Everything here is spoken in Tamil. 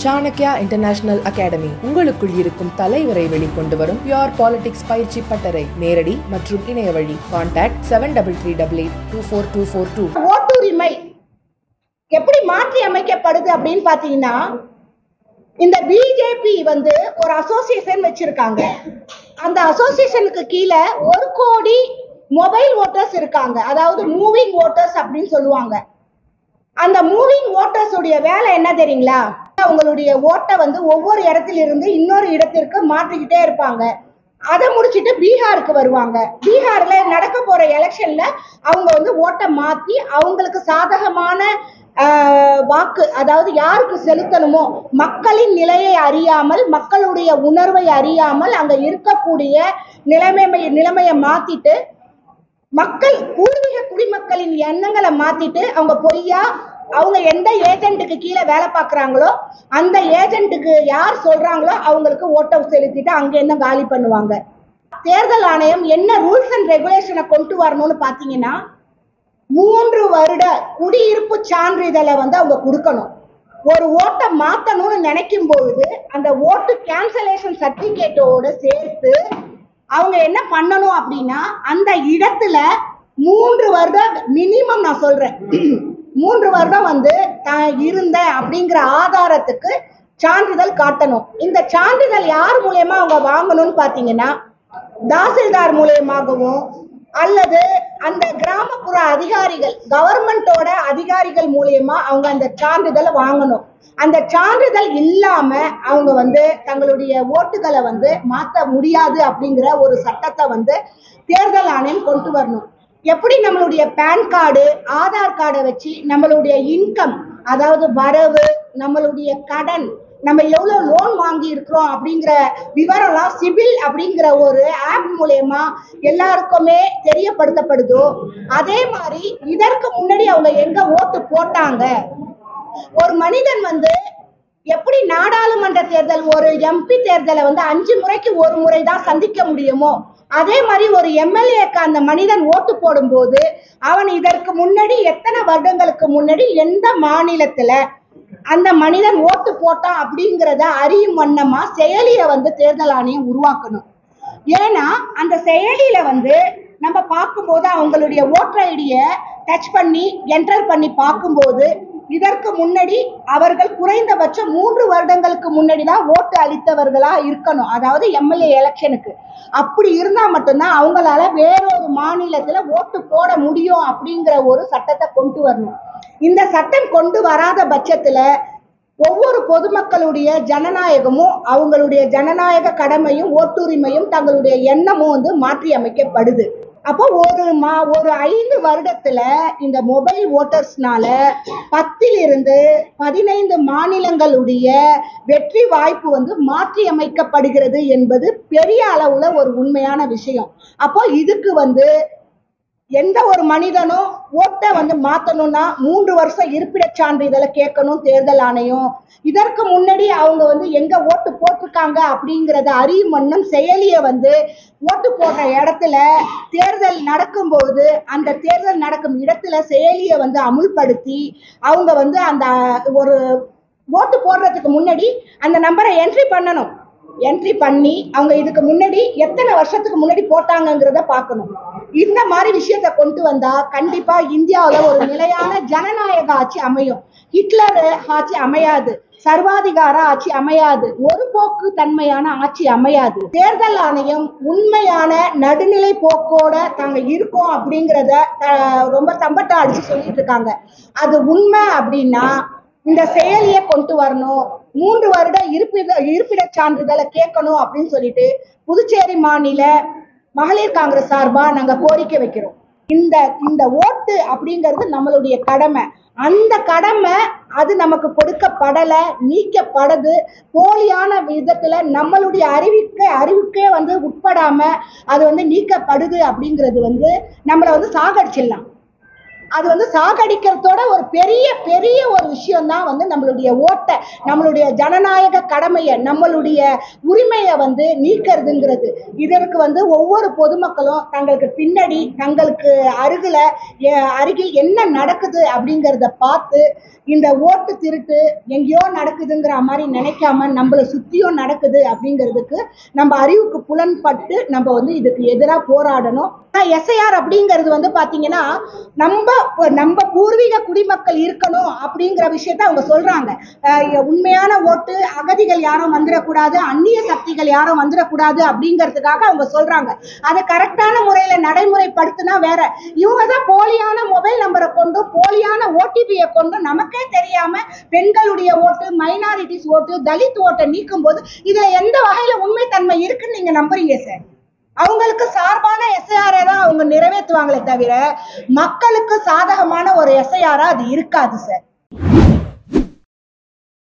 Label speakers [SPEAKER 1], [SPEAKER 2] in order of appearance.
[SPEAKER 1] சாணக்யா இன்டர்நேஷனல் அகாடமி உங்களுக்குள் இருக்கும் தலைவரை வெளிக்கொண்டு வரும் பியூர் பாலிடிக்ஸ் பயிற்சி பட்டறை. நேரடி மற்றும் இணைய வழி. கான்டாக்ட் 7338242242.
[SPEAKER 2] ஓட்டுரிமை எப்படி மாற்றி அமைக்கப்படுது அப்படின்னு பாத்தீங்கன்னா, இந்த பிஜேபி ஒரு அசோசியேஷன் வச்சிருக்காங்க. அந்த அசோசியேஷனுக்கு கீழே 1 கோடி மொபைல் ஓட்டர்ஸ் இருக்காங்க. அதாவது மூவிங் ஓட்டர்ஸ் அப்படின்னு சொல்லுவாங்க. அந்த மூவிங் ஓட்டர்ஸ் உடைய வேலை என்ன தெரியுங்களா? அவங்களுடைய ஓட்டை ஒவ்வொரு இடத்துல இருந்து இன்னொரு இடத்திற்கு மாற்றிக்கிட்டே இருப்பாங்க. அதை முடிச்சுட்டு பீகாருக்கு வருவாங்க. பீகார்ல நடக்க போற எலெக்ஷன்ல அவங்க ஓட்டை மாத்தி அவங்களுக்கு சாதகமான வாக்கு, அதாவது யாருக்கு செலுத்தணுமோ மக்களின் நிலையை அறியாமல், மக்களுடைய உணர்வை அறியாமல் அங்க இருக்கக்கூடிய நிலைமையை மாத்திட்டு, மக்கள் பூர்வீக குடிமக்களின் எண்ணங்களை மாத்திட்டு அவங்க பொய்யா அவங்க எந்த ஏஜென்ட்டுக்கு கீழே வேலை பார்க்குறாங்களோ அந்த ஏஜென்ட்டுக்கு யார் சொல்றாங்களோ அவங்களுக்கு ஓட்டை செலுத்திட்டு அங்கேருந்து காலி பண்ணுவாங்க. தேர்தல் ஆணையம் என்ன ரூல்ஸ் அண்ட் ரெகுலேஷனை கொண்டு வரணும்னு பார்த்தீங்கன்னா, 3 வருட குடியிருப்பு சான்றிதழை அவங்க கொடுக்கணும். ஒரு ஓட்டை மாற்றணும்னு நினைக்கும் பொழுது அந்த ஓட்டு கேன்சலேஷன் சர்டிபிகேட்டோட சேர்த்து அவங்க என்ன பண்ணணும் அப்படின்னா, அந்த இடத்துல 3 வருடம் மினிமம், நான் சொல்றேன், 3 வருடம் இருந்த அப்படிங்கிற ஆதாரத்துக்கு சான்றிதழ் காட்டணும். இந்த சான்றிதழ் யார் மூலயமா அவங்க வாங்கணும்னு பாத்தீங்கன்னா, தாசில்தார் மூலயமாகவும் அல்லது அந்த கிராமப்புற அதிகாரிகள், கவர்மெண்டோட அதிகாரிகள் மூலயமா அவங்க அந்த சான்றிதழை வாங்கணும். அந்த சான்றிதழ் இல்லாம அவங்க தங்களுடைய ஓட்டுகளை மாற்ற முடியாது அப்படிங்கிற ஒரு சட்டத்தை தேர்தல் ஆணையம் கொண்டு வரணும். எப்படி நம்மளுடைய பேன் கார்டு, ஆதார் கார்டை வச்சு நம்மளுடைய இன்கம், அதாவது வரவு, நம்மளுடைய கடன், நம்ம எவ்வளவு லோன் வாங்கி இருக்கிறோம் அப்படிங்கிற விவரம்லாம் சிபில் அப்படிங்கிற ஒரு ஆப் மூலயமா எல்லாருக்குமே தெரியப்படுத்தப்படுதோ, அதே மாதிரி இதற்கு முன்னாடி அவங்க எங்க ஓட்டு போட்டாங்க, ஒரு மனிதன் எப்படி நாடாளுமன்ற தேர்தல், ஒரு எம்பி தேர்தலை 5 முறைக்கு ஒரு முறை தான் சந்திக்க முடியுமோ, அதே மாதிரி ஒரு எம்எல்ஏக்கு அந்த மனிதன் ஓட்டு போடும்போது அவன் இதற்கு முன்னாடி எத்தனை வருடங்களுக்கு முன்னாடி எந்த மாநிலத்துல அந்த மனிதன் ஓட்டு போட்டான் அப்படிங்கிறத அறியும் வண்ணமா செயலியை தேர்தல் ஆணையம் உருவாக்கணும். ஏன்னா அந்த செயலியில நம்ம பார்க்கும்போது அவங்களுடைய ஓட்டர் ஐடியை டச் பண்ணி என்டர் பண்ணி பார்க்கும்போது இதற்கு முன்னாடி அவர்கள் குறைந்தபட்சம் 3 வருடங்களுக்கு முன்னாடி தான் ஓட்டு அளித்தவர்களா இருக்கணும். அதாவது எம்எல்ஏ எலெக்ஷனுக்கு அப்படி இருந்தா மட்டும்தான் அவங்களால வேறொரு மாநிலத்துல ஓட்டு போட முடியும் அப்படிங்கிற ஒரு சட்டத்தை கொண்டு வரணும். இந்த சட்டம் கொண்டு வராத பட்சத்துல ஒவ்வொரு பொதுமக்களுடைய ஜனநாயகமும், அவங்களுடைய ஜனநாயக கடமையும், ஓட்டுரிமையும், தங்களுடைய எண்ணமும் மாற்றி அமைக்கப்படுது. அப்போ ஒரு 5 வருடத்துல இந்த மொபைல் ஓட்டர்ஸ்னால 10 15 மாநிலங்களுடைய வெற்றி வாய்ப்பு மாற்றி அமைக்கப்படுகிறது என்பது பெரிய அளவுல ஒரு உண்மையான விஷயம். அப்போ இதுக்கு எந்த ஒரு மனிதனும் ஓட்டை மாத்தணும்னா 3 வருஷம் இருப்பிட சான்றிதழை கேட்கணும் தேர்தல் ஆணையம். இதற்கு முன்னாடி அவங்க எங்க ஓட்டு போட்டிருக்காங்க அப்படிங்கறத அறியும் வண்ணம் செயலியை ஓட்டு போடுற இடத்துல தேர்தல் நடக்கும்போது அந்த தேர்தல் நடக்கும் இடத்துல செயலியை அமுல்படுத்தி அவங்க அந்த ஒரு ஓட்டு போடுறதுக்கு முன்னாடி அந்த நம்பரை என்ட்ரி பண்ணணும். என்ட்ரி பண்ணி அவங்க இதுக்கு முன்னாடி எத்தனை வருஷத்துக்கு முன்னாடி போட்டாங்கிறத பார்க்கணும். இந்த மாதிரி விஷயத்த கொண்டு வந்தா கண்டிப்பா இந்தியாவில் ஒரு நிலையான ஜனநாயக ஆட்சி அமையும். ஹிட்லர் ஆட்சி அமையாது, சர்வாதிகார ஆட்சி அமையாது, ஒரு போக்கு தன்மையான ஆட்சி அமையாது. தேர்தல் ஆணையம் உண்மையான நடுநிலை போக்கோட தாங்க இருக்கோம் அப்படிங்கிறத ரொம்ப தம்பட்டா அடிச்சு சொல்லிட்டு இருக்காங்க. அது உண்மை அப்படின்னா இந்த செயலியை கொண்டு வரணும். 3 வருட இருப்பிட சான்றிதழை கேட்கணும் அப்படின்னு சொல்லிட்டு புதுச்சேரி மாநில மகளிர் காங்கிரஸ் சார்பா நாங்க கோரிக்கை வைக்கிறோம். இந்த ஓட்டு அப்படிங்கிறது நம்மளுடைய கடமை. அந்த கடமை அது நமக்கு கொடுக்கப்படல, நீக்கப்படுது. போலியான விதத்துல நம்மளுடைய அறிவுக்கே உட்படாம அது நீக்கப்படுது அப்படிங்கிறது நம்மளை சாகடிச்சிடலாம். அது வந்து சாகடிக்கிறதோட ஒரு பெரிய பெரிய ஒரு விஷயம் தான் வந்து நம்மளுடைய ஓட்டை, நம்மளுடைய ஜனநாயக கடமையை, நம்மளுடைய உரிமையை வந்து நீக்கிறதுங்கிறது. இதற்கு வந்து ஒவ்வொரு பொதுமக்களும் தங்களுக்கு பின்னாடி, தங்களுக்கு அருகில் என்ன நடக்குது அப்படிங்கிறத பார்த்து, இந்த ஓட்டு திருட்டு எங்கேயோ நடக்குதுங்கிற மாதிரி நினைக்காம நம்மளை சுத்தியும் நடக்குது அப்படிங்கிறதுக்கு நம்ம அறிவுக்கு புலன்பட்டு நம்ம வந்து இதுக்கு எதிராக போராடணும். எஸ்ஐஆர் அப்படிங்கிறது வந்து பாத்தீங்கன்னா நம்ம பூர்வீக குடிமக்கள் இருக்கணும் அப்படிங்கிற விஷயத்த அவங்க சொல்றாங்க. உண்மையான ஓட்டு அகதிகள் யாரும் வந்துடக்கூடாது, அந்நிய சக்திகள் யாரும் வந்துடக்கூடாது அப்படிங்கிறதுக்காக அவங்க சொல்றாங்க. அதை கரெக்டான முறையில நடைமுறைப்படுத்தினா வேற. இவங்க தான் போலியான மொபைல் நம்பரை கொண்டு, போலியான ஓடிபியை கொண்டு நமக்கே தெரியாம பெண்களுடைய ஓட்டு, மைனாரிட்டிஸ் ஓட்டு, தலித் ஓட்டை நீக்கும் போது இதுல எந்த வகையில உண்மைத்தன்மை இருக்குன்னு நீங்க நம்புறீங்க சார்? அவங்களுக்கு சார்பான எஸ்ஐஆரை தான் அவங்க நிறைவேற்றுவாங்களே தவிர மக்களுக்கு சாதகமான ஒரு எஸ்ஐஆரா அது இருக்காது சார்.